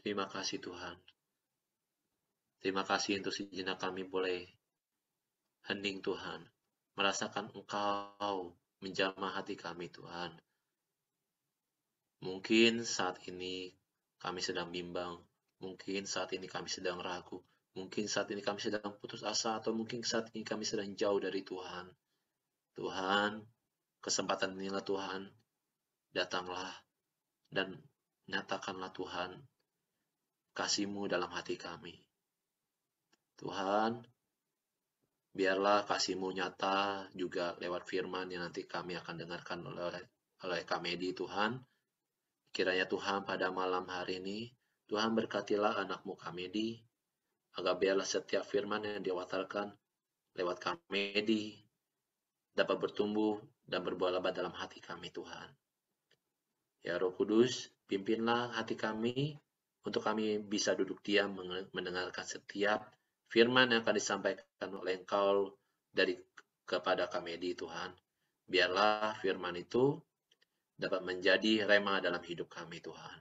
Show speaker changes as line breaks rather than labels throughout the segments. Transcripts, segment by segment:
Terima kasih Tuhan. Terima kasih untuk sejenak kami boleh hening Tuhan. Merasakan Engkau menjamah hati kami Tuhan. Mungkin saat ini kami sedang bimbang. Mungkin saat ini kami sedang ragu. Mungkin saat ini kami sedang putus asa. Atau mungkin saat ini kami sedang jauh dari Tuhan. Tuhan, kesempatan inilah Tuhan. Datanglah dan nyatakanlah Tuhan kasih-Mu dalam hati kami. Tuhan, biarlah kasih-Mu nyata juga lewat firman yang nanti kami akan dengarkan oleh Kamedi Tuhan. Kiranya Tuhan pada malam hari ini, Tuhan berkatilah anak-Mu Kamedi, agar biarlah setiap firman yang diwatarkan lewat Kamedi dapat bertumbuh dan berbuah lebat dalam hati kami Tuhan. Ya Roh Kudus, pimpinlah hati kami untuk kami bisa duduk diam mendengarkan setiap firman yang akan disampaikan oleh Engkau kepada Kamedi Tuhan. Biarlah firman itu dapat menjadi rema dalam hidup kami Tuhan.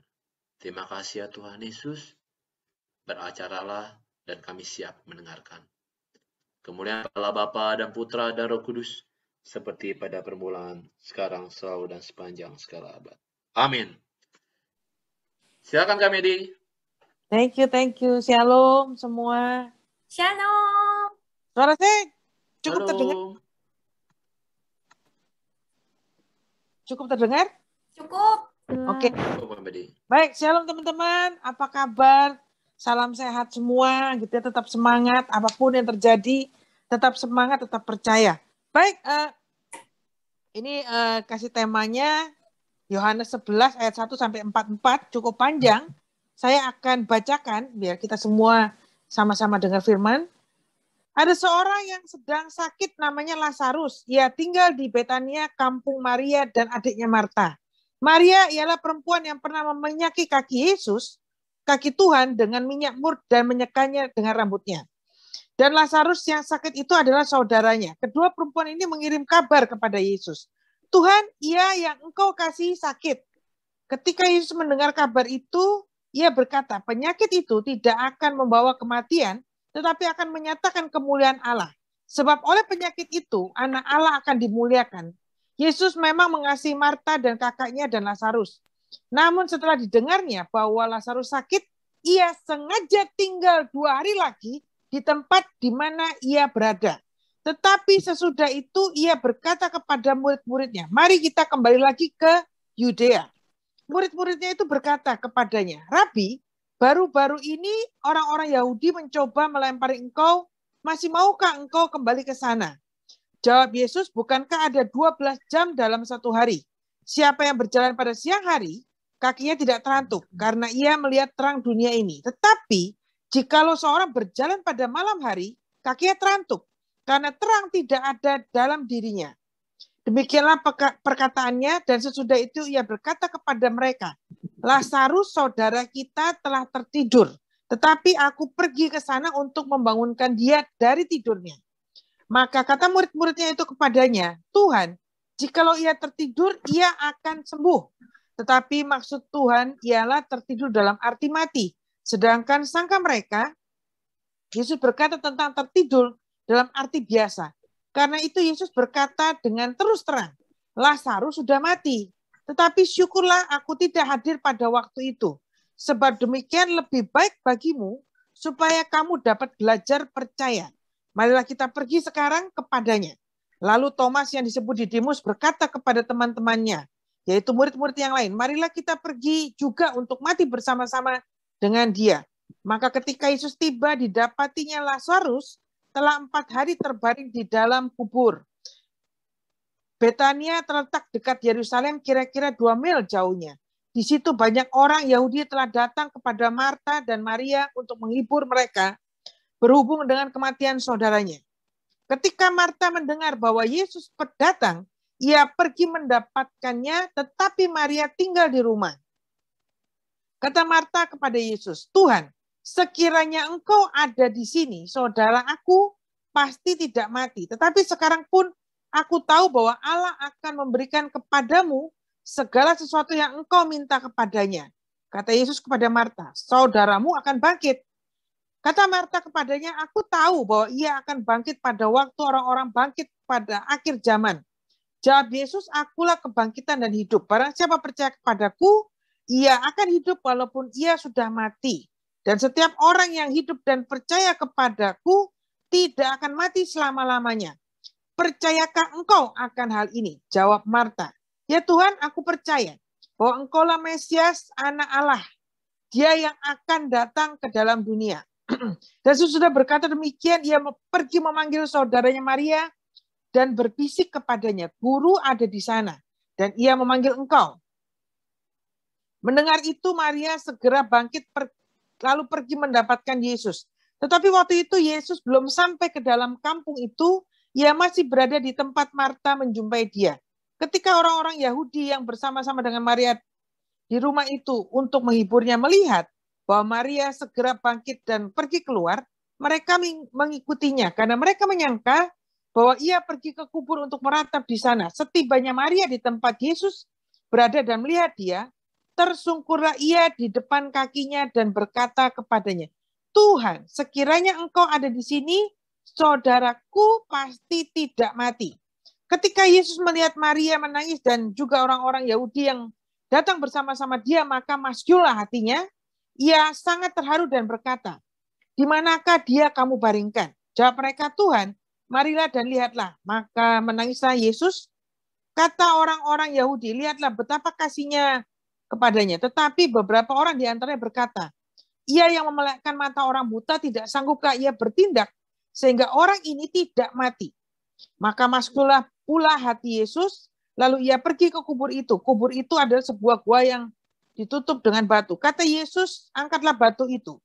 Terima kasih ya Tuhan Yesus. Beracaralah dan kami siap mendengarkan. Kemuliaan Allah Bapa dan Putra dan Roh Kudus, seperti pada permulaan, sekarang, selalu, dan sepanjang segala abad. Amin. Silakan Kamedi.
Thank you. Shalom semua.
Shalom.
Suara saya cukup
Halo.
terdengar? Cukup terdengar?
Cukup.
Oke.
Cukup Kamedi.
Baik, shalom teman-teman. Apa kabar? Salam sehat semua, gitu ya. Tetap semangat, apapun yang terjadi, tetap semangat, tetap percaya. Baik, ini kasih temanya Yohanes 11 ayat 1 sampai 44, cukup panjang. Saya akan bacakan biar kita semua sama-sama dengar firman. Ada seorang yang sedang sakit namanya Lazarus. Ia tinggal di Betania, kampung Maria dan adiknya Marta. Maria ialah perempuan yang pernah menyaki kaki Yesus, kaki Tuhan dengan minyak mur dan menyekanya dengan rambutnya. Dan Lazarus yang sakit itu adalah saudaranya. Kedua perempuan ini mengirim kabar kepada Yesus. Tuhan, ia yang engkau kasihi sakit. Ketika Yesus mendengar kabar itu, ia berkata, penyakit itu tidak akan membawa kematian, tetapi akan menyatakan kemuliaan Allah. Sebab oleh penyakit itu, anak Allah akan dimuliakan. Yesus memang mengasihi Marta dan kakaknya dan Lazarus. Namun setelah didengarnya bahwa Lazarus sakit, ia sengaja tinggal 2 hari lagi di tempat di mana ia berada. Tetapi sesudah itu ia berkata kepada murid-muridnya, mari kita kembali lagi ke Yudea. Murid-muridnya itu berkata kepadanya, Rabi, baru-baru ini orang-orang Yahudi mencoba melempari engkau, masih maukah engkau kembali ke sana? Jawab Yesus, bukankah ada 12 jam dalam satu hari? Siapa yang berjalan pada siang hari, kakinya tidak terantuk, karena ia melihat terang dunia ini. Tetapi, jikalau seorang berjalan pada malam hari, kakinya terantuk, karena terang tidak ada dalam dirinya. Demikianlah perkataannya, dan sesudah itu ia berkata kepada mereka, Lazarus saudara kita telah tertidur, tetapi aku pergi ke sana untuk membangunkan dia dari tidurnya. Maka kata murid-muridnya itu kepadanya, Tuhan, jikalau ia tertidur, ia akan sembuh. Tetapi maksud Tuhan ialah tertidur dalam arti mati. Sedangkan sangka mereka, Yesus berkata tentang tertidur dalam arti biasa. Karena itu Yesus berkata dengan terus terang, Lazarus sudah mati. Tetapi syukurlah aku tidak hadir pada waktu itu. Sebab demikian lebih baik bagimu supaya kamu dapat belajar percaya. Marilah kita pergi sekarang kepadanya. Lalu Thomas yang disebut Didimus berkata kepada teman-temannya, yaitu murid-murid yang lain, marilah kita pergi juga untuk mati bersama-sama dengan dia. Maka ketika Yesus tiba, didapatinya Lazarus telah 4 hari terbaring di dalam kubur. Betania terletak dekat Yerusalem kira-kira 2 mil jauhnya. Di situ banyak orang Yahudi telah datang kepada Marta dan Maria untuk menghibur mereka berhubung dengan kematian saudaranya. Ketika Marta mendengar bahwa Yesus datang, ia pergi mendapatkannya, tetapi Maria tinggal di rumah. Kata Marta kepada Yesus, Tuhan, sekiranya engkau ada di sini, saudara aku pasti tidak mati. Tetapi sekarang pun aku tahu bahwa Allah akan memberikan kepadamu segala sesuatu yang engkau minta kepadanya. Kata Yesus kepada Marta, saudaramu akan bangkit. Kata Marta kepadanya, aku tahu bahwa ia akan bangkit pada waktu orang-orang bangkit pada akhir zaman. Jawab Yesus, akulah kebangkitan dan hidup. Barang siapa percaya kepadaku, ia akan hidup walaupun ia sudah mati. Dan setiap orang yang hidup dan percaya kepadaku tidak akan mati selama-lamanya. Percayakah engkau akan hal ini? Jawab Marta, ya Tuhan, aku percaya bahwa engkaulah Mesias, anak Allah, dia yang akan datang ke dalam dunia. Dan sesudah berkata demikian, ia pergi memanggil saudaranya Maria dan berbisik kepadanya, guru ada di sana, dan ia memanggil engkau. Mendengar itu, Maria segera bangkit lalu pergi mendapatkan Yesus. Tetapi waktu itu Yesus belum sampai ke dalam kampung itu, ia masih berada di tempat Marta menjumpai dia. Ketika orang-orang Yahudi yang bersama-sama dengan Maria di rumah itu untuk menghiburnya melihat bahwa Maria segera bangkit dan pergi keluar, mereka mengikutinya karena mereka menyangka bahwa ia pergi ke kubur untuk meratap di sana. Setibanya Maria di tempat Yesus berada dan melihat dia, tersungkurlah ia di depan kakinya dan berkata kepadanya, Tuhan, sekiranya engkau ada di sini, saudaraku pasti tidak mati. Ketika Yesus melihat Maria menangis dan juga orang-orang Yahudi yang datang bersama-sama dia, maka masyurlah hatinya. Ia sangat terharu dan berkata, di manakah dia kamu baringkan? Jawab mereka, Tuhan, marilah dan lihatlah. Maka menangislah Yesus. Kata orang-orang Yahudi, lihatlah betapa kasihnya kepadanya. Tetapi beberapa orang di antaranya berkata, ia yang memelekkan mata orang buta tidak sanggupkah ia bertindak sehingga orang ini tidak mati? Maka masuklah pula hati Yesus, lalu ia pergi ke kubur itu. Kubur itu adalah sebuah gua yang ditutup dengan batu. Kata Yesus, angkatlah batu itu.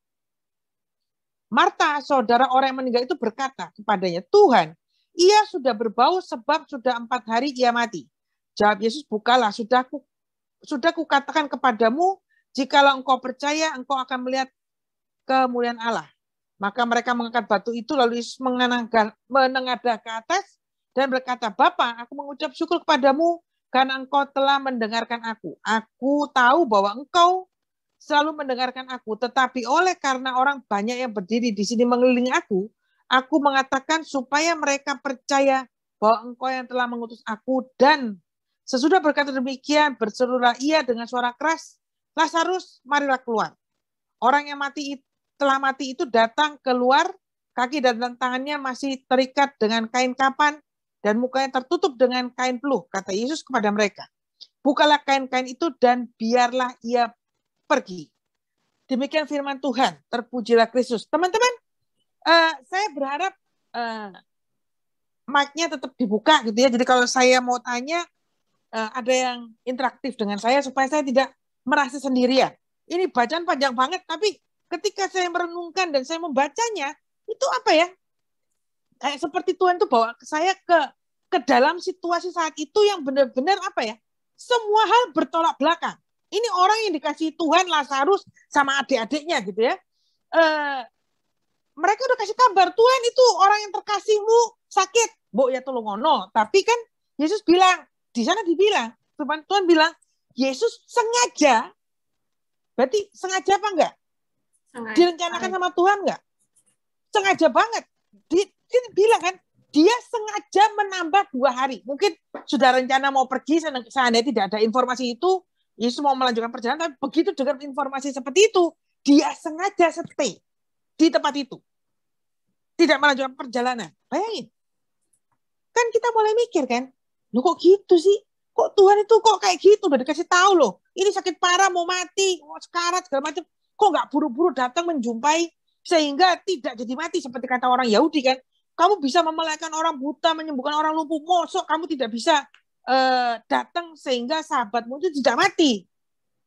Marta, saudara orang yang meninggal itu berkata kepadanya, Tuhan, ia sudah berbau sebab sudah 4 hari ia mati. Jawab Yesus, bukalah, sudah kukatakan kepadamu, jikalau engkau percaya, engkau akan melihat kemuliaan Allah. Maka mereka mengangkat batu itu, lalu Yesus menengadah ke atas dan berkata, Bapa, aku mengucap syukur kepadamu karena engkau telah mendengarkan aku. Aku tahu bahwa engkau selalu mendengarkan aku, tetapi oleh karena orang banyak yang berdiri di sini mengelilingi aku mengatakan supaya mereka percaya bahwa engkau yang telah mengutus aku. Dan sesudah berkata demikian, berserulah ia dengan suara keras, Lazarus, marilah keluar. Orang yang telah mati itu datang keluar, kaki dan tangannya masih terikat dengan kain kapan, dan mukanya tertutup dengan kain peluh. Kata Yesus kepada mereka, bukalah kain-kain itu dan biarlah ia pergi. Demikian firman Tuhan, terpujilah Kristus. Teman-teman, saya berharap mic-nya tetap dibuka gitu ya. Jadi kalau saya mau tanya, ada yang interaktif dengan saya supaya saya tidak merasa sendirian. Ini bacaan panjang banget, tapi ketika saya merenungkan dan saya membacanya, itu apa ya? Kayak seperti Tuhan tuh bawa saya ke dalam situasi saat itu yang benar-benar apa ya? Semua hal bertolak belakang. Ini orang yang dikasih Tuhan, Lazarus sama adik-adiknya gitu ya. Mereka udah kasih kabar, Tuhan itu orang yang terkasihmu sakit. Mbok ya tolong ngono. Tapi kan Yesus bilang, di sana dibilang, Tuhan bilang, Yesus sengaja. Berarti sengaja apa enggak? Sengaja. Direncanakan sama Tuhan enggak? Sengaja banget. Dia bilang kan, dia sengaja menambah 2 hari. Mungkin sudah rencana mau pergi, seandainya tidak ada informasi itu, Yesus mau melanjutkan perjalanan, tapi begitu dengar informasi seperti itu, dia sengaja stay di tempat itu. Tidak melanjutkan perjalanan. Bayangin. Kan kita mulai mikir kan, loh kok gitu sih? Kok Tuhan itu kok kayak gitu? Udah dikasih tahu loh, ini sakit parah, mau mati, mau sekarat, segala macam. Kok nggak buru-buru datang menjumpai sehingga tidak jadi mati seperti kata orang Yahudi kan? Kamu bisa memelekkan orang buta, menyembuhkan orang lumpuh, mosok kamu tidak bisa datang sehingga sahabatmu itu tidak mati.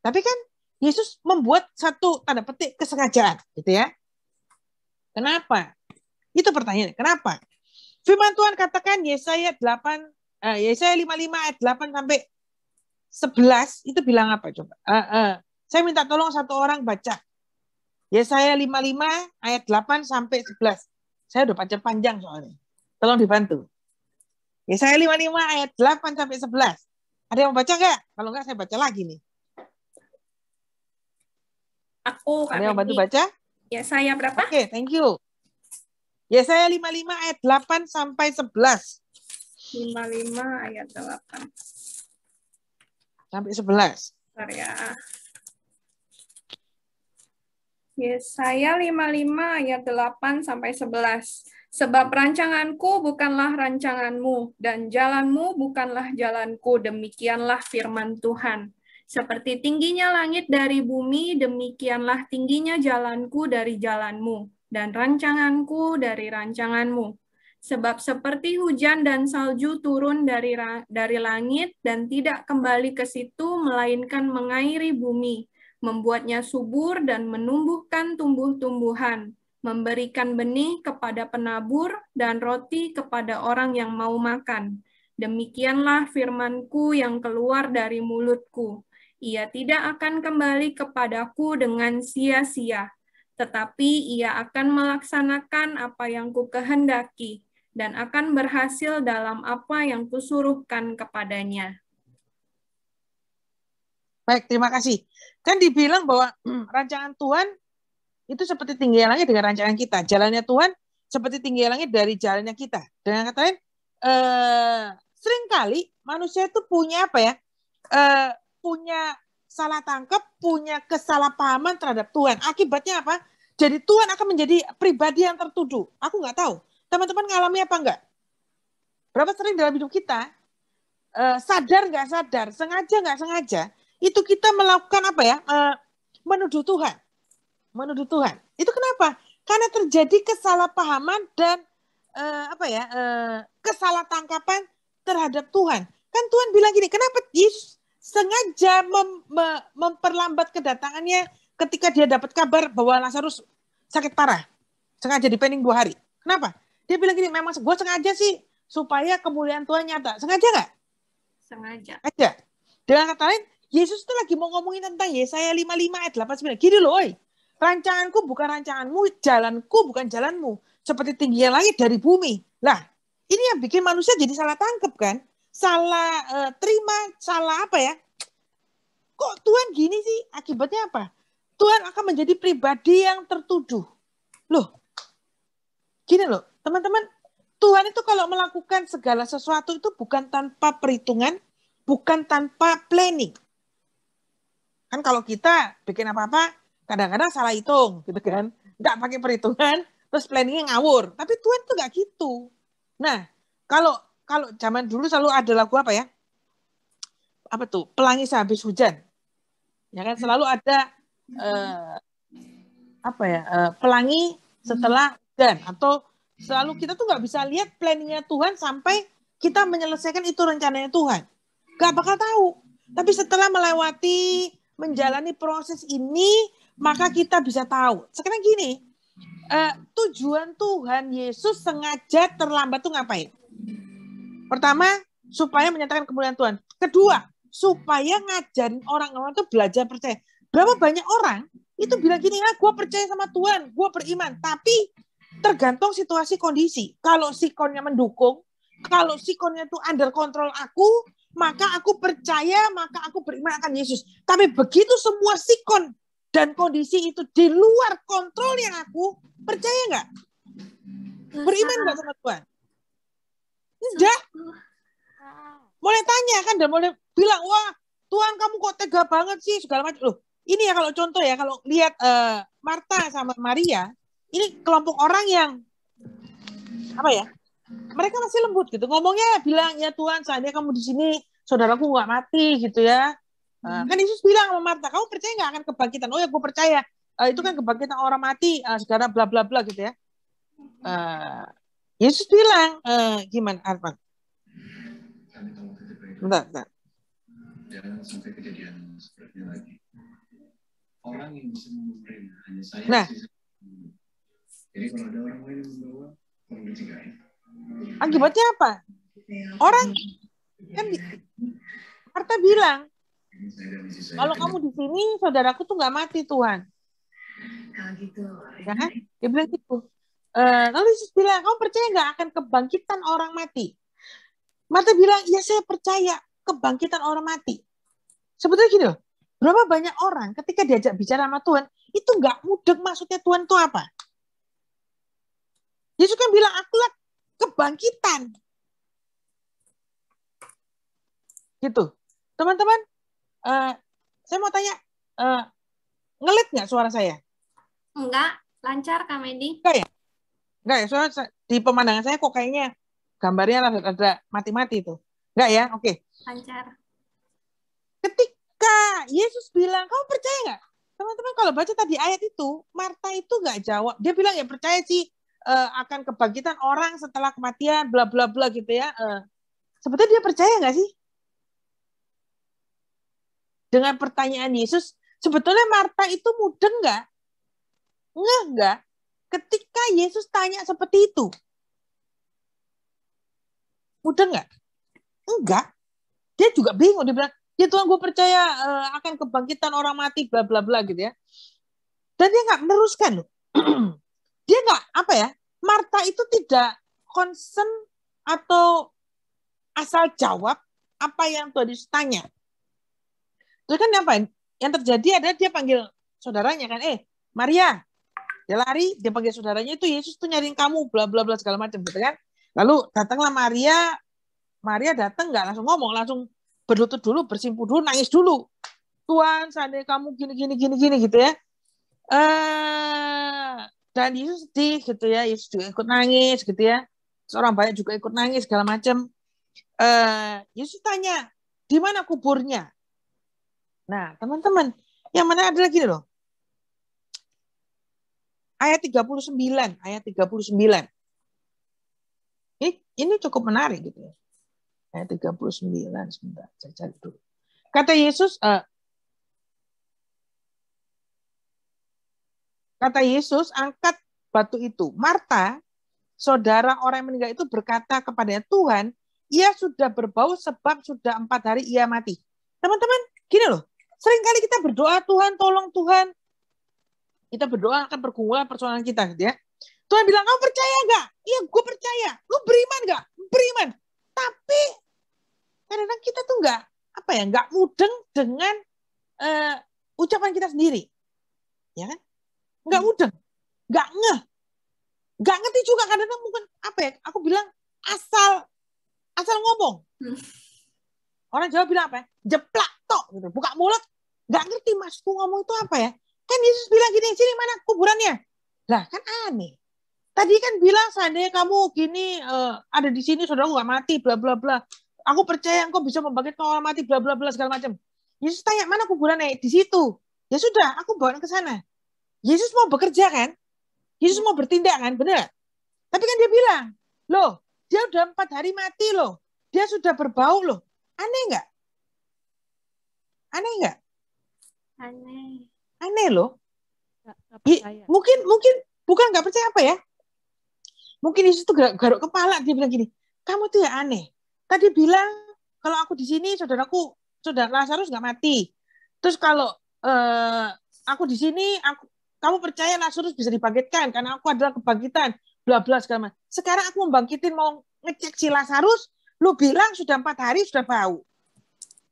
Tapi kan Yesus membuat satu tanda petik kesengajaan, gitu ya. Kenapa? Itu pertanyaannya. Kenapa? Firman Tuhan katakan Yesaya 55 ayat 8 sampai 11 itu bilang apa coba? Saya minta tolong satu orang baca. Yesaya 55 ayat 8 sampai 11. Saya udah baca panjang soalnya. Tolong dibantu. Yesaya 55 ayat 8 sampai 11. Ada yang mau baca enggak? Kalau enggak saya baca lagi nih.
Aku, Kak
Ada yang bantu
Feni.
baca?
Yesaya berapa?
Oke, thank you. Yesaya 55 ayat 8 sampai 11.
55 ayat 8.
Sampai 11.
Bentar ya. Yesaya 55 ayat 8 sampai 11. Sebab rancanganku bukanlah rancanganmu, dan jalanmu bukanlah jalanku, demikianlah firman Tuhan. Seperti tingginya langit dari bumi, demikianlah tingginya jalanku dari jalanmu, dan rancanganku dari rancanganmu. Sebab seperti hujan dan salju turun dari langit, dan tidak kembali ke situ, melainkan mengairi bumi, membuatnya subur dan menumbuhkan tumbuh-tumbuhan, memberikan benih kepada penabur dan roti kepada orang yang mau makan. Demikianlah firman-Ku yang keluar dari mulut-Ku. Ia tidak akan kembali kepadaku dengan sia-sia, tetapi ia akan melaksanakan apa yang Ku kehendaki dan akan berhasil dalam apa yang Kusuruhkan kepadanya.
Baik, terima kasih. Kan dibilang bahwa rancangan Tuhan itu seperti tinggi langit dengan rancangan kita. Jalannya Tuhan seperti tinggi langit dari jalannya kita. Dengan kata lain, seringkali manusia itu punya apa ya? Punya salah tangkap, punya kesalahpahaman terhadap Tuhan. Akibatnya apa? Jadi Tuhan akan menjadi pribadi yang tertuduh. Aku nggak tahu. Teman-teman ngalami apa enggak? Berapa sering dalam hidup kita, sadar nggak sadar, sengaja nggak sengaja, itu kita melakukan apa ya? Menuduh Tuhan. Menuduh Tuhan. Itu kenapa? Karena terjadi kesalahpahaman dan kesalahangkapan terhadap Tuhan. Kan Tuhan bilang gini, kenapa Yesus sengaja memperlambat kedatangannya ketika dia dapat kabar bahwa Lazarus sakit parah. Sengaja dipending 2 hari. Kenapa? Dia bilang gini, memang gue sengaja sih supaya kemuliaan Tuhan nyata. Sengaja nggak?
Sengaja.
Aja. Dengan kata lain, Yesus itu lagi mau ngomongin tentang Yesaya 55 ayat 8-9. Gini loh, rancanganku bukan rancanganmu, jalanku bukan jalanmu. Seperti tingginya langit dari bumi. Lah, ini yang bikin manusia jadi salah tangkap kan? Salah terima, salah apa ya? Kok Tuhan gini sih? Akibatnya apa? Tuhan akan menjadi pribadi yang tertuduh. Loh, gini loh, teman-teman. Tuhan itu kalau melakukan segala sesuatu itu bukan tanpa perhitungan, bukan tanpa planning. Kan kalau kita bikin apa-apa, kadang-kadang salah hitung, gitu kan. Nggak pakai perhitungan, terus planningnya ngawur. Tapi Tuhan tuh nggak gitu. Nah, kalau zaman dulu selalu ada lagu apa ya? Apa tuh? Pelangi sehabis hujan. Ya kan selalu ada pelangi setelah hujan. Atau selalu kita tuh nggak bisa lihat planningnya Tuhan sampai kita menyelesaikan itu rencananya Tuhan. Nggak bakal tahu. Tapi setelah menjalani proses ini, maka kita bisa tahu. Sekarang gini, tujuan Tuhan Yesus sengaja terlambat tuh ngapain? Pertama, supaya menyatakan kemuliaan Tuhan. Kedua, supaya ngajarin orang-orang itu belajar percaya. Berapa banyak orang itu bilang gini, gue percaya sama Tuhan, gue beriman. Tapi tergantung situasi kondisi. Kalau sikonnya mendukung, kalau sikonnya itu under control aku, maka aku percaya, maka aku beriman akan Yesus. Tapi begitu semua sikon dan kondisi itu di luar kontrolnya aku, percaya nggak? Beriman nggak sama Tuhan? Enggak. Mulai tanya kan, dan mulai bilang, wah Tuhan kamu kok tega banget sih, segala macam. Loh, ini ya kalau contoh ya, kalau lihat Marta sama Maria, ini kelompok orang yang mereka masih lembut gitu. Ngomongnya bilang, ya Tuhan, seandainya kamu di sini, saudaraku nggak mati gitu ya. Kan Yesus bilang sama Marta, kamu percaya nggak akan kebangkitan? Oh ya, gue percaya. Itu kan kebangkitan orang mati, segala bla bla bla gitu ya. Yesus bilang, gimana Arman? Bentar.
Jangan sampai kejadian seperti lagi. Orang yang bisa memberi hanya saya.
Nah.
Jadi kalau ada orang lain yang membawa, tolong dicegah.
Akibatnya apa? Orang kan Marta bilang, kalau kamu di sini, saudaraku tuh nggak mati Tuhan. Ya kan? Dia bilang gitu. Lalu Yesus bilang, kamu percaya nggak akan kebangkitan orang mati? Marta bilang, ya saya percaya kebangkitan orang mati. Sebetulnya gini loh, berapa banyak orang ketika diajak bicara sama Tuhan, Itu nggak mudeng maksudnya Tuhan itu apa? Yesus kan bilang, akulah kebangkitan. Gitu. Teman-teman, saya mau tanya, ngelit nggak suara saya?
Enggak, lancar Kak Medi.
Enggak ya? Enggak ya, soalnya di pemandangan saya kok kayaknya gambarnya ada mati-mati itu. Enggak ya? Oke.
Lancar.
Ketika Yesus bilang, kamu percaya nggak? Teman-teman kalau baca tadi ayat itu, Marta itu nggak jawab. Dia bilang, ya percaya sih akan kebangkitan orang setelah kematian, bla bla bla gitu ya. Sebetulnya dia percaya nggak sih? Dengan pertanyaan Yesus, sebetulnya Marta itu mudeng nggak? Nggak. Ketika Yesus tanya seperti itu. Mudeng nggak? Enggak. Dia juga bingung. Dia bilang, ya Tuhan gue percaya akan kebangkitan orang mati, bla bla bla gitu ya. Dan dia nggak meneruskan loh. Dia nggak, apa ya, Marta itu tidak concern atau asal jawab apa yang Tuhan Yesus tanya. Terus kan apa? Yang terjadi adalah dia panggil saudaranya kan, Maria. Dia lari, dia panggil saudaranya itu, Yesus tuh nyariin kamu, bla bla bla segala macam gitu kan. Lalu datanglah Maria datang nggak langsung ngomong, langsung berlutut dulu, bersimpuh dulu, nangis dulu. Tuhan, seandainya kamu gini gitu ya. Dan Yesus sedih gitu ya, Yesus juga ikut nangis gitu ya. Seorang banyak juga ikut nangis segala macam. Yesus tanya, di mana kuburnya? Nah, teman-teman, yang mana adalah gini loh. Ayat 39. Ini cukup menarik gitu ya. Ayat 39, sebentar, saya cari dulu. Kata Yesus, angkat batu itu. Marta, saudara orang yang meninggal itu berkata kepadanya, Tuhan, ia sudah berbau sebab sudah 4 hari ia mati. Teman-teman, gini loh. Seringkali kita berdoa, Tuhan, tolong Tuhan. Kita berdoa akan pergumulan persoalan kita gitu ya. Tuhan bilang, kamu percaya nggak? Iya, gue percaya. Lu beriman nggak? Beriman. Tapi kadang-kadang kita tuh nggak mudeng dengan ucapan kita sendiri, ya kan? Nggak mudeng, nggak ngerti juga kadang-kadang mungkin apa ya? Aku bilang asal ngomong. Orang Jawa bilang apa ya? Jeplak tok gitu, buka mulut, nggak ngerti maksudku ngomong itu apa ya? Kan Yesus bilang gini, sini mana kuburannya? Lah kan aneh. Tadi kan bilang seandainya kamu gini ada di sini saudaraku nggak mati, bla bla bla. Aku percaya engkau bisa membangkitkan orang mati, bla bla bla segala macam. Yesus tanya, mana kuburannya? Di situ. Ya sudah, aku bawa ke sana. Yesus mau bekerja kan? Yesus mau bertindak kan? Benar? Tapi kan dia bilang, loh, dia udah 4 hari mati loh. Dia sudah berbau loh. Aneh nggak? Aneh loh. Mungkin bukan nggak percaya apa ya? Mungkin Yesus tuh garuk kepala, dia bilang gini, kamu tuh ya aneh. Tadi bilang kalau aku di sini saudara Lazarus nggak mati. Terus kalau aku di sini, kamu percaya Lazarus bisa dibangkitkan karena aku adalah kebangkitan, bla bla segala macam. Sekarang aku membangkitin mau ngecek si Lazarus, lu bilang sudah 4 hari sudah bau.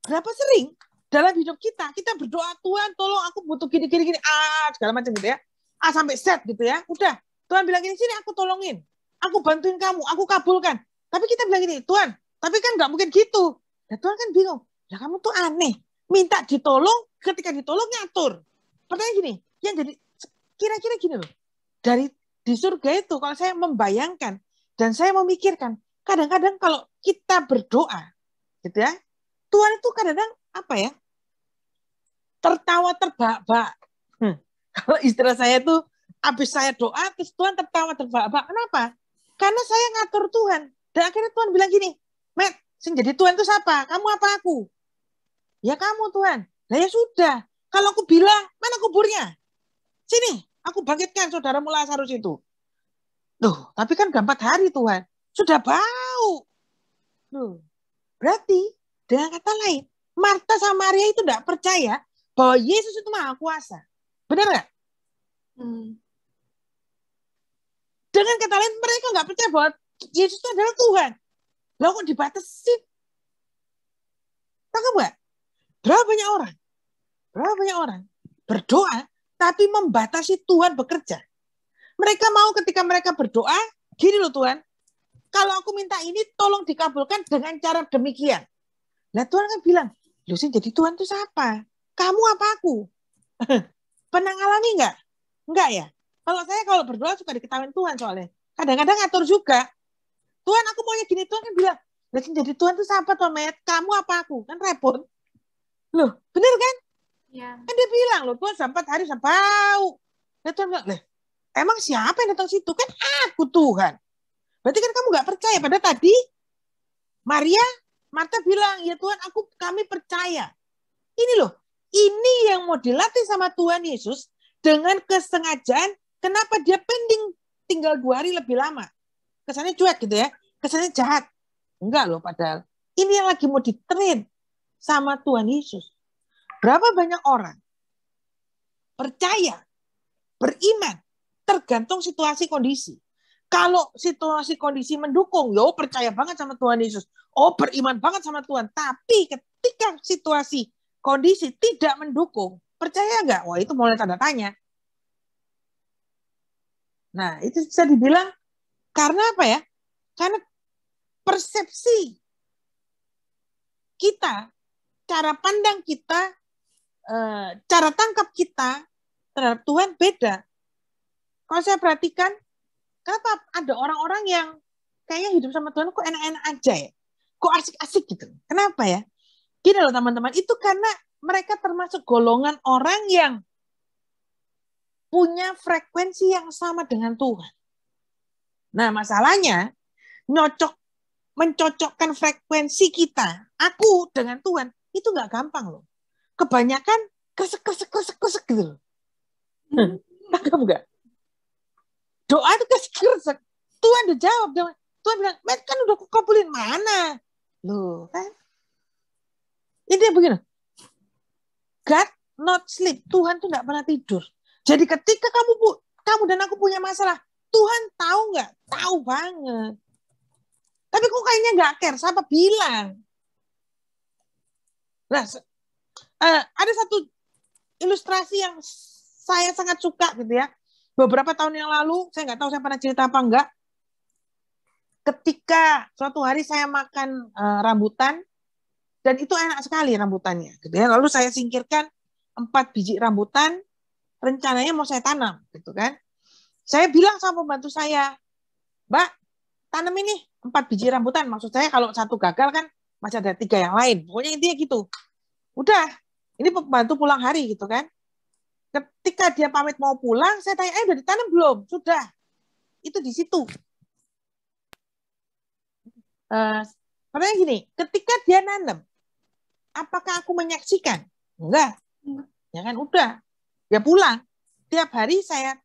Berapa sering dalam hidup kita berdoa, Tuhan tolong aku butuh gini segala macam gitu ya. Sampai set gitu ya. Udah, Tuhan bilang gini, sini aku tolongin. Aku bantuin kamu, aku kabulkan. Tapi kita bilang gini, Tuhan, tapi kan nggak mungkin gitu. Nah, Tuhan kan bingung. Lah kamu tuh aneh. Minta ditolong, ketika ditolong ngatur. Pertanyaan gini, yang jadi kira-kira gini loh. Di surga itu kalau saya membayangkan dan saya memikirkan, kadang-kadang kalau kita berdoa, gitu ya, Tuhan itu kadang-kadang apa ya? Tertawa terbahak-bahak. Kalau istilah saya itu habis saya doa, terus Tuhan tertawa terbahak-bahak. Kenapa? Karena saya ngatur Tuhan. Dan akhirnya Tuhan bilang gini, Matt, sing jadi Tuhan itu siapa? Kamu apa aku? Ya kamu Tuhan. Nah ya sudah. Kalau aku bilang, mana kuburnya? Sini, aku bangkitkan saudaramu Lazarus itu. Loh, tapi kan udah 4 hari Tuhan. Sudah bau. Loh, berarti dengan kata lain, Marta sama Maria itu tidak percaya bahwa Yesus itu maha kuasa. Benar nggak? Dengan kata lain, mereka nggak percaya bahwa Yesus itu adalah Tuhan. Loh kok dibatasin? Tangkap nggak? Berapa banyak orang berdoa, tapi membatasi Tuhan bekerja. Mereka mau ketika mereka berdoa, gini loh Tuhan, kalau aku minta ini tolong dikabulkan dengan cara demikian. Nah Tuhan kan bilang, loh sih jadi Tuhan itu siapa? Kamu apa aku? Pernah ngalami nggak? Enggak ya? Kalau berdoa suka diketahui Tuhan soalnya. Kadang-kadang ngatur juga. Tuhan aku maunya gini, Tuhan kan bilang, loh jadi Tuhan itu siapa Tomet? Kamu apa aku? Kan repot. Loh, bener kan?
Ya.
Kan dia bilang, loh Tuhan 4 hari saya bau. Nah Tuhan bilang, emang siapa yang datang situ? Kan aku Tuhan. Berarti kan kamu nggak percaya. Padahal tadi Marta bilang, ya Tuhan kami percaya. Ini loh, ini yang mau dilatih sama Tuhan Yesus dengan kesengajaan. Kenapa dia pending tinggal 2 hari lebih lama? Kesannya cuek gitu ya. Kesannya jahat. Enggak loh padahal. Ini yang lagi mau ditrain sama Tuhan Yesus. Berapa banyak orang percaya, beriman, tergantung situasi kondisi. Kalau situasi kondisi mendukung, yo percaya banget sama Tuhan Yesus. Oh, beriman banget sama Tuhan. Tapi ketika situasi kondisi tidak mendukung, percaya nggak? Wah, itu mulai tanda tanya. Nah, itu bisa dibilang karena apa ya? Karena persepsi kita, cara pandang kita, cara tangkap kita terhadap Tuhan beda. Kalau saya perhatikan, kenapa ada orang-orang yang kayaknya hidup sama Tuhan kok enak-enak aja ya? Kok asik-asik gitu? Kenapa ya? Gini loh teman-teman, itu karena mereka termasuk golongan orang yang punya frekuensi yang sama dengan Tuhan. Nah, masalahnya mencocokkan frekuensi kita, aku dengan Tuhan, itu nggak gampang loh. Kebanyakan kresek gitu loh. Paham nggak? Doa itu kresek. Tuhan udah jawab. Tuhan bilang, kan udah kabulin mana? Loh, kan? Ini begini. God not sleep. Tuhan tuh nggak pernah tidur. Jadi ketika kamu dan aku punya masalah, Tuhan tahu nggak? Tahu banget. Tapi kok kayaknya nggak care. Siapa bilang? Nah, ada satu ilustrasi yang saya sangat suka gitu ya. Beberapa tahun yang lalu, saya nggak tahu saya pernah cerita apa enggak. Ketika suatu hari saya makan rambutan, dan itu enak sekali rambutannya. Gitu ya. Lalu saya singkirkan 4 biji rambutan, rencananya mau saya tanam. Gitu kan. Saya bilang sama pembantu saya, Mbak, tanam ini 4 biji rambutan. Maksud saya kalau satu gagal kan masih ada 3 yang lain. Pokoknya intinya gitu. Udah, ini pembantu pulang hari gitu kan. Ketika dia pamit mau pulang, saya tanya, udah ditanam belum? Sudah. Itu di situ. Pertanyaan gini, ketika dia nanam, apakah aku menyaksikan? Enggak. Ya kan, udah. Dia pulang. Tiap hari saya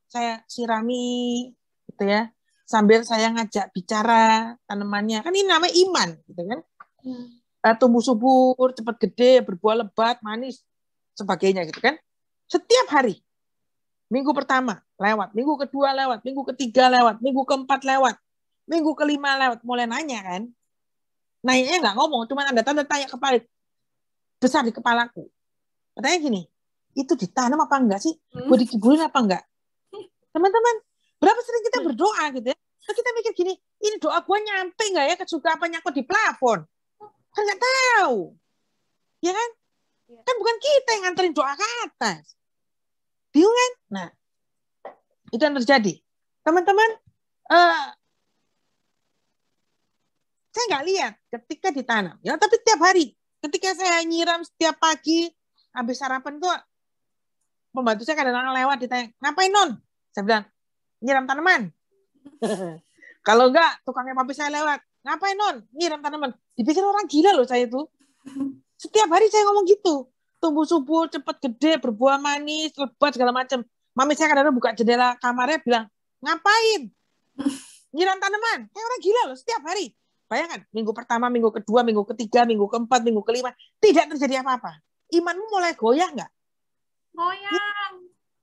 sirami, gitu ya. Sambil saya ngajak bicara tanamannya. Kan ini namanya iman, gitu kan. Tumbuh subur, cepat gede, berbuah lebat, manis, sebagainya gitu kan. Setiap hari. Minggu pertama lewat, minggu kedua lewat, minggu ketiga lewat, minggu keempat lewat, minggu kelima lewat. Mulai nanya kan. Nanya nggak ngomong, cuma ada tanda tanya kepala besar di kepalaku. Katanya gini, itu ditanam apa enggak sih? Gue dikibulin apa enggak? Teman-teman, berapa sering kita berdoa gitu ya? Nah, kita mikir gini, ini doa gue nyampe nggak ya? Kesuka apa nyangkut di plafon? Kan nggak tahu. Ya kan? Kan bukan kita yang nganterin doa ke atas. Bingung kan? Nah, itu yang terjadi. Teman-teman, saya nggak lihat ketika ditanam. Ya, tapi tiap hari. Ketika saya nyiram setiap pagi, habis sarapan tuh, pembantu saya kadang-kadang lewat, ditanya, ngapain non? Saya bilang, nyiram tanaman. Kalau enggak, tukangnya papi saya lewat, ngapain non? Nyiram tanaman. Dipikir orang gila loh saya itu. Setiap hari saya ngomong gitu. Tumbuh subur, cepat gede, berbuah manis, lebat, segala macam. Mami saya kadang-kadang buka jendela kamarnya, bilang, ngapain? Nyiram tanaman. Kayak orang gila loh, setiap hari. Bayangkan, minggu pertama, minggu kedua, minggu ketiga, minggu keempat, minggu kelima, tidak terjadi apa-apa. Imanmu mulai goyah nggak?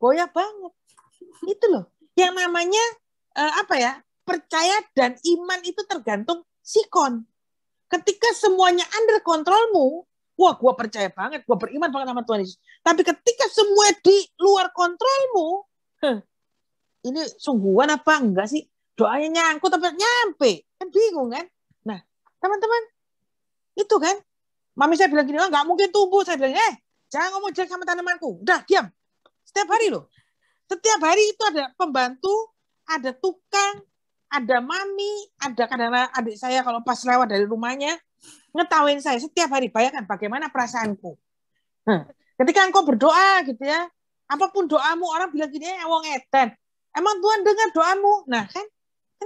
Goyah banget. Itu loh. Yang namanya, percaya dan iman itu tergantung sikon. Ketika semuanya under kontrolmu, wah gue percaya banget, gue beriman banget sama Tuhan Yesus. Tapi ketika semua di luar kontrolmu, ini sungguhan apa enggak sih? Doanya nyangkut tapi nyampe. Kan bingung kan? Nah, teman-teman, itu kan, mami saya bilang gini, oh, nggak mungkin tumbuh. Saya bilang, jangan ngomong jelek sama tanamanku. Udah, diam. Setiap hari loh. Setiap hari itu ada pembantu, ada tukang, ada mami, ada kadang-kadang adik saya kalau pas lewat dari rumahnya, ngetawain saya setiap hari. Bayangkan bagaimana perasaanku. Ketika engkau berdoa gitu ya, apapun doamu, orang bilang gini, wong edan. Emang Tuhan dengar doamu? Nah kan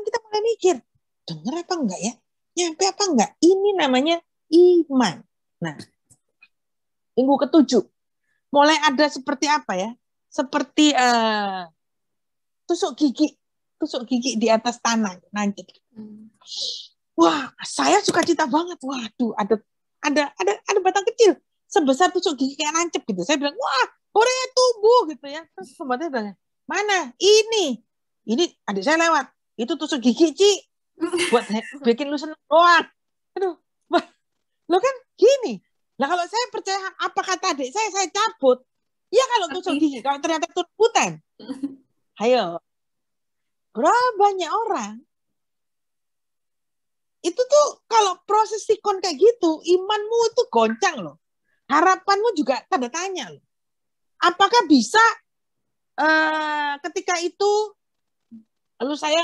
kita mulai mikir, dengar apa enggak ya? Nyampe apa enggak? Ini namanya iman. Nah, minggu ke-7 mulai ada seperti apa ya? Seperti tusuk gigi di atas tanah, nancep. Wah, saya suka cita banget. Waduh, ada batang kecil sebesar tusuk gigi kayak nancep gitu. Saya bilang, wah, Korea tumbuh gitu ya. Terus pembantunya bilang, mana? Ini adik saya lewat. Itu tusuk gigi, Ci. Buat bikin lu seneng doang. Aduh, lo kan gini. Nah kalau saya percaya apa kata adik saya cabut. Ya kalau tusuk gigi, kalau ternyata turbutan. Ayo. Berapa banyak orang itu tuh kalau proses sikon kayak gitu, imanmu itu goncang loh. Harapanmu juga tanda tanya loh. Apakah bisa ketika itu lalu saya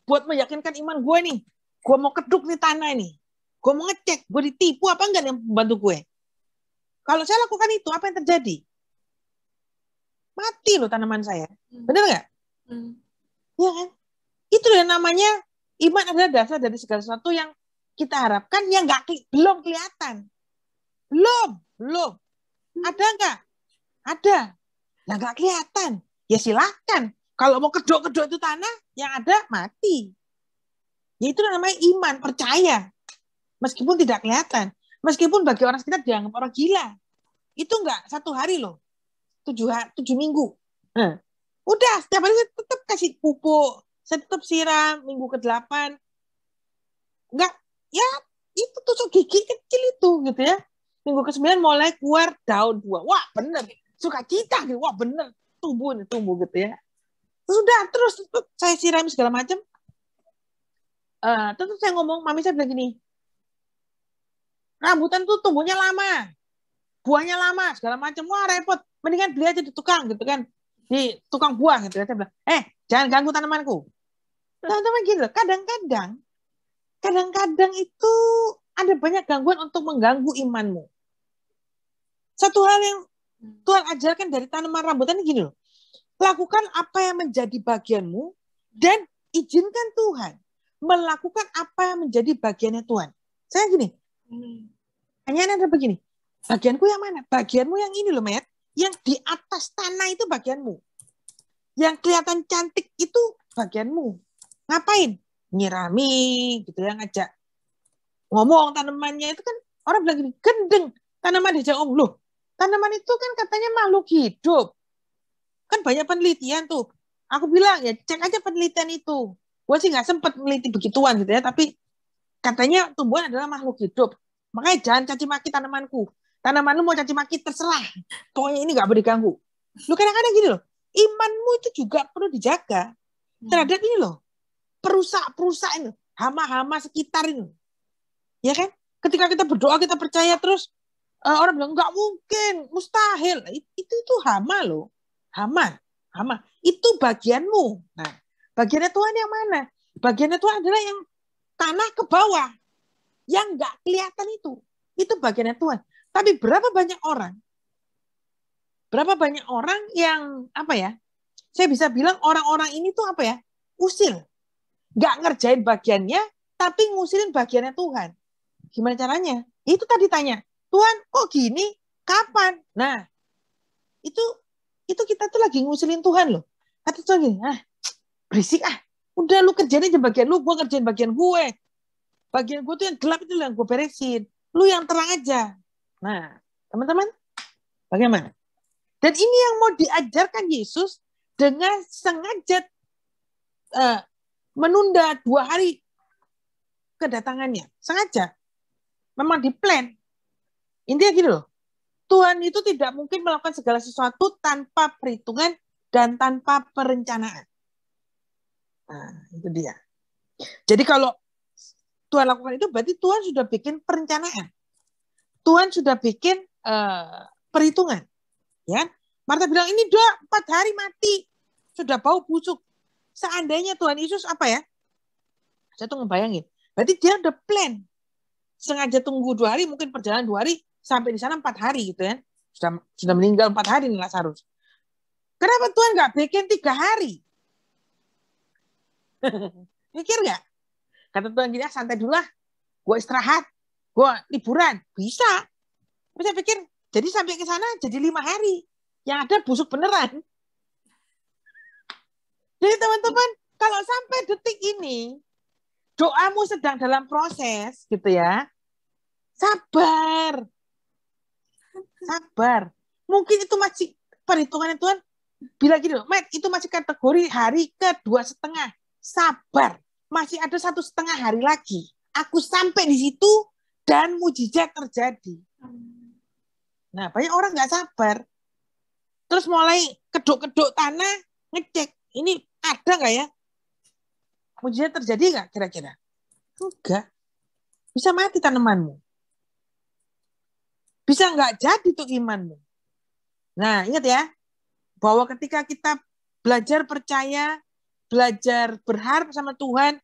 buat meyakinkan iman gue nih, gue mau keduk nih tanah nih, gue mau ngecek, gue ditipu apa enggak yang membantu gue. Kalau saya lakukan itu, apa yang terjadi? Mati loh tanaman saya. Benar nggak? Ya kan? Itu yang namanya iman adalah dasar dari segala sesuatu yang kita harapkan yang belum kelihatan. Belum. Ada nggak? Ada. Nah nggak kelihatan. Ya silakan. Kalau mau kedok-kedok itu tanah, yang ada mati. Ya itu namanya iman, percaya. Meskipun tidak kelihatan. Meskipun bagi orang sekitar dianggap orang gila. Itu nggak 1 hari loh. 7 minggu. Nah, udah, setiap hari saya tetap kasih pupuk. Saya tetap siram minggu ke-8. Enggak, ya itu tusuk gigi kecil itu gitu ya. Minggu ke-9 mulai keluar daun buah. Wah bener, sukacita gitu. Wah bener, tumbuh gitu ya. Sudah, terus saya siram segala macam. Terus saya ngomong, mami saya bilang gini, rambutan tuh tumbuhnya lama, buahnya lama, segala macam. Wah repot, mendingan beli aja di tukang gitu kan. Di tukang buah gitu ya. Saya bilang, jangan ganggu tanamanku. Teman-teman gitu, kadang-kadang itu ada banyak gangguan untuk mengganggu imanmu. Satu hal yang Tuhan ajarkan dari tanaman rambutan ini gini loh. Lakukan apa yang menjadi bagianmu dan izinkan Tuhan melakukan apa yang menjadi bagiannya Tuhan. Saya gini, pertanyaannya ada begini, bagianku yang mana? Bagianmu yang ini loh, Matt. Yang di atas tanah itu bagianmu. Yang kelihatan cantik itu bagianmu. Ngapain? Nyirami, gitu ya, ngajak ngomong tanamannya itu kan orang bilang gini, gendeng. Tanaman diajak ngomong, loh, tanaman itu kan katanya makhluk hidup. Kan banyak penelitian tuh. Aku bilang ya cek aja penelitian itu. Gue sih nggak sempat meneliti begituan gitu ya, tapi katanya tumbuhan adalah makhluk hidup. Makanya jangan caci maki tanamanku. Tanaman lu mau caci maki terserah. Pokoknya ini nggak boleh diganggu. Lu kadang-kadang gini loh, imanmu itu juga perlu dijaga terhadap ini loh, perusak ini, hama-hama sekitar ini. Ya kan? Ketika kita berdoa, kita percaya terus, orang bilang nggak mungkin, mustahil. Itu hama loh. Hama. Itu bagianmu. Nah, bagiannya Tuhan yang mana? Bagiannya Tuhan adalah yang tanah ke bawah. Yang nggak kelihatan itu. Itu bagiannya Tuhan. Tapi berapa banyak orang yang, apa ya, saya bisa bilang orang-orang ini tuh apa ya, usil. Nggak ngerjain bagiannya, tapi ngusilin bagiannya Tuhan. Gimana caranya? Itu tadi tanya, Tuhan kok gini? Kapan? Nah, itu kita tuh lagi ngusilin Tuhan loh. Kata Tuhan gini, berisik udah lu kerjain aja bagian lu, gue kerjain bagian gue. Bagian gue tuh yang gelap itu yang gue beresin. Lu yang terang aja. Nah, teman-teman, bagaimana? Dan ini yang mau diajarkan Yesus dengan sengaja menunda 2 hari kedatangannya. Sengaja. Memang diplan. Intinya gini loh, Tuhan itu tidak mungkin melakukan segala sesuatu tanpa perhitungan dan tanpa perencanaan. Nah, itu dia. Jadi kalau Tuhan lakukan itu berarti Tuhan sudah bikin perencanaan. Tuhan sudah bikin perhitungan. Ya, Marta bilang ini udah 4 hari mati, sudah bau busuk. Seandainya Tuhan Yesus apa ya? Saya tuh ngebayangin. Berarti dia udah plan. Sengaja tunggu 2 hari, mungkin perjalanan 2 hari, sampai di sana 4 hari gitu ya. Sudah meninggal 4 hari nih Lazarus. Kenapa Tuhan nggak bikin 3 hari? Mikir nggak? Kata Tuhan gini, santai dulu lah. Gue istirahat. Gue liburan. Bisa. Tapi saya pikir, jadi sampai ke sana jadi 5 hari. Yang ada busuk beneran. Jadi teman-teman, kalau sampai detik ini, doamu sedang dalam proses, gitu ya. Sabar. Sabar. Mungkin itu masih perhitungannya Tuhan. Bila gini loh, Matt, itu masih kategori hari ke-2,5. Sabar. Masih ada 1,5 hari lagi. Aku sampai di situ dan mujizat terjadi. Nah, banyak orang nggak sabar. Terus mulai keduk-keduk tanah, ngecek. Ini ada nggak ya? Mujizat terjadi nggak kira-kira? Enggak. Bisa mati tanamanmu. Bisa nggak jadi tuh imanmu. Nah, ingat ya, bahwa ketika kita belajar percaya, belajar berharap sama Tuhan,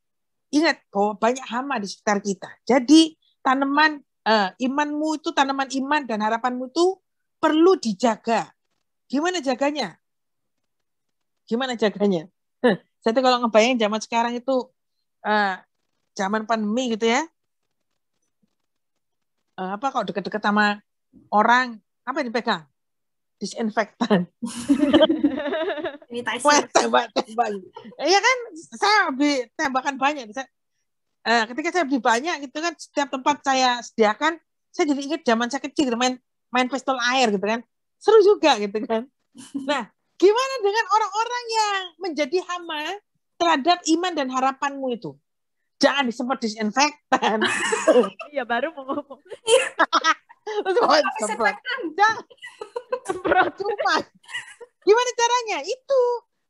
ingat bahwa banyak hama di sekitar kita. Jadi tanaman imanmu itu, tanaman iman dan harapanmu itu perlu dijaga. Gimana jaganya? Gimana jaganya? Saya tuh kalau ngebayang zaman sekarang itu zaman pandemi gitu ya. Apa kalau deket-deket sama orang, apa yang dipegang? Disinfektan. Tembak. Iya kan, saya lebih tembakan banyak. Ketika saya beli banyak gitu kan, setiap tempat saya sediakan, saya jadi ingat zaman saya kecil gitu, main pistol air gitu kan. Seru juga gitu kan. Nah, gimana dengan orang-orang yang menjadi hama terhadap iman dan harapanmu itu? Jangan disemprot disinfektan.
Iya, baru mau ngomong.
Semprot cuma. Gimana caranya? Itu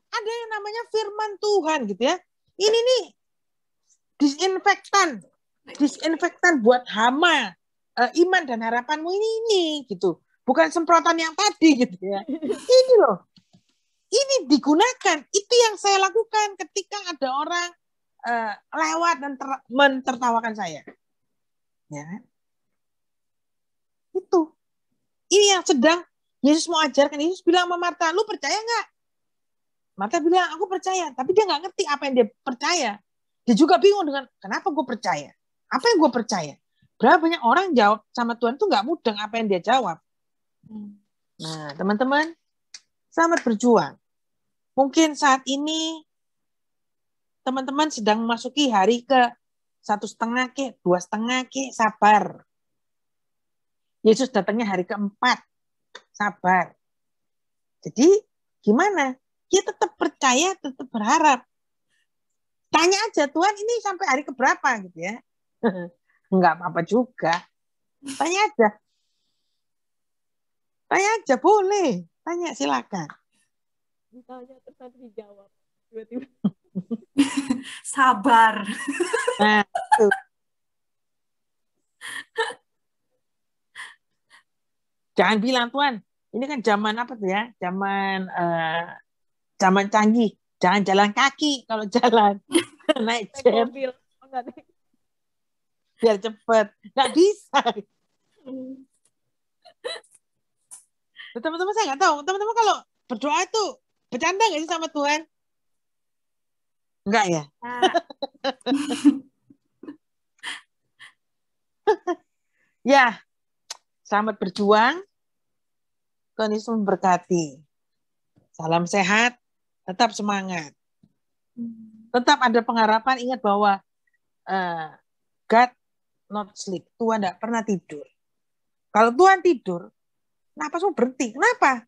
ada yang namanya firman Tuhan gitu ya. Ini nih disinfektan buat hama iman dan harapanmu ini gitu. Bukan semprotan yang tadi gitu ya. Ini loh. Ini digunakan. Itu yang saya lakukan ketika ada orang lewat dan mentertawakan saya. Ya. Itu. Ini yang sedang Yesus mau ajarkan. Yesus bilang sama Marta, lu percaya nggak? Marta bilang, aku percaya. Tapi dia nggak ngerti apa yang dia percaya. Dia juga bingung dengan, kenapa gue percaya? Apa yang gue percaya? Berapa banyak orang jawab sama Tuhan tuh nggak mudeng apa yang dia jawab. Nah, teman-teman, selamat berjuang. Mungkin saat ini teman-teman sedang memasuki hari ke 1,5 ke 2,5 ke, sabar. Yesus datangnya hari ke-4, sabar. Jadi gimana? Dia tetap percaya, tetap berharap. Tanya aja, Tuhan ini sampai hari keberapa gitu ya? Enggak apa-apa juga. Tanya aja. Tanya aja, boleh. Tanya, silakan.
Ditanya terus nanti dijawab. Tiba-tiba.
Sabar.
Nah, itu. Jangan bilang, Tuhan, ini kan zaman apa tuh ya? Zaman canggih. Jangan jalan kaki kalau jalan. Naik jet.
Mobil. Oh, enggak deh.
Biar cepet. Nggak bisa. Teman-teman saya nggak tahu. Teman-teman kalau berdoa itu bercanda nggak sih sama Tuhan? Enggak ya? Ya, selamat berjuang. Tuhan Yesus memberkati. Salam sehat, tetap semangat. Tetap ada pengharapan, ingat bahwa God not sleep. Tuhan tidak pernah tidur. Kalau Tuhan tidur, napasmu berhenti. Kenapa?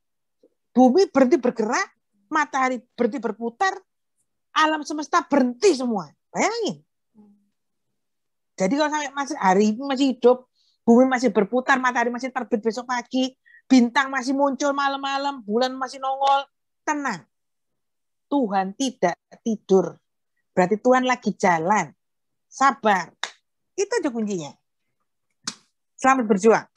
Bumi berhenti bergerak, matahari berhenti berputar, alam semesta berhenti semua. Bayangin. Jadi kalau sampai hari ini masih hidup, Bumi masih berputar, matahari masih terbit besok pagi, bintang masih muncul malam-malam, bulan masih nongol. Tenang. Tuhan tidak tidur. Berarti Tuhan lagi jalan. Sabar. Itu aja kuncinya. Selamat berjuang.